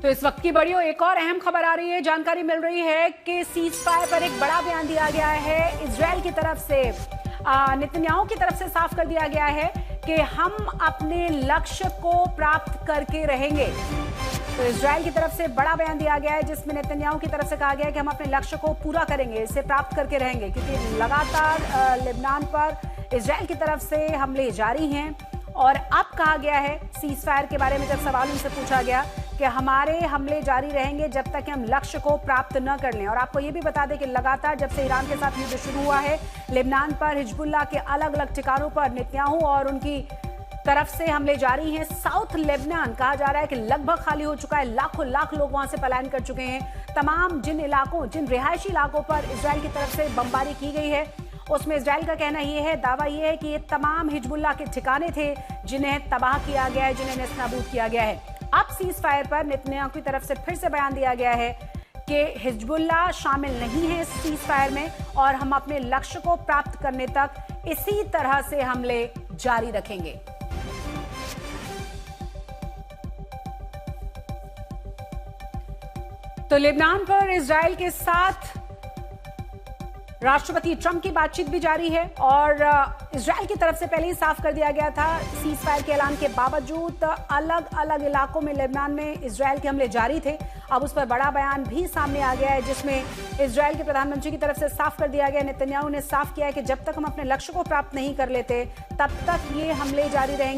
तो इस वक्त की बड़ी और एक और अहम खबर आ रही है। जानकारी मिल रही है कि सीज फायर पर एक बड़ा बयान दिया गया है इजरायल की तरफ से। नेतन्याहू की तरफ से साफ कर दिया गया है कि हम अपने लक्ष्य को प्राप्त करके रहेंगे। तो इजरायल की तरफ से बड़ा बयान दिया गया है जिसमें नेतन्याहू की तरफ से कहा गया है कि हम अपने लक्ष्य को पूरा करेंगे, इसे प्राप्त करके रहेंगे, क्योंकि लगातार लेबनान पर इजरायल की तरफ से हमले जारी हैं। और अब कहा गया है सीज फायर के बारे में, जब सवाल उनसे पूछा गया कि हमारे हमले जारी रहेंगे जब तक कि हम लक्ष्य को प्राप्त न कर लें। और आपको ये भी बता दें कि लगातार जब से ईरान के साथ युद्ध शुरू हुआ है, लेबनान पर हिजबुल्लाह के अलग अलग ठिकानों पर नेतन्याहू और उनकी तरफ से हमले जारी हैं। साउथ लेबनान कहा जा रहा है कि लगभग खाली हो चुका है, लाखों लाख लोग वहां से पलायन कर चुके हैं। तमाम जिन रिहायशी इलाकों पर इजरायल की तरफ से बमबारी की गई है, उसमें इजरायल का कहना ये है, दावा ये है कि ये तमाम हिजबुल्लाह के ठिकाने थे जिन्हें तबाह किया गया है, जिन्हें नेस्तनाबूद किया गया है। अब सीज फायर पर नेतन्याहू की तरफ से फिर से बयान दिया गया है कि हिजबुल्लाह शामिल नहीं है इस सीज फायर में और हम अपने लक्ष्य को प्राप्त करने तक इसी तरह से हमले जारी रखेंगे। तो लेबनान पर इजरायल के साथ राष्ट्रपति ट्रंप की बातचीत भी जारी है और इजरायल की तरफ से पहले ही साफ कर दिया गया था, सीज फायर के ऐलान के बावजूद अलग अलग इलाकों में लेबनान में इजरायल के हमले जारी थे। अब उस पर बड़ा बयान भी सामने आ गया है जिसमें इजरायल के प्रधानमंत्री की तरफ से साफ कर दिया गया। नेतन्याहू ने साफ किया है कि जब तक हम अपने लक्ष्य को प्राप्त नहीं कर लेते तब तक ये हमले जारी रहेंगे।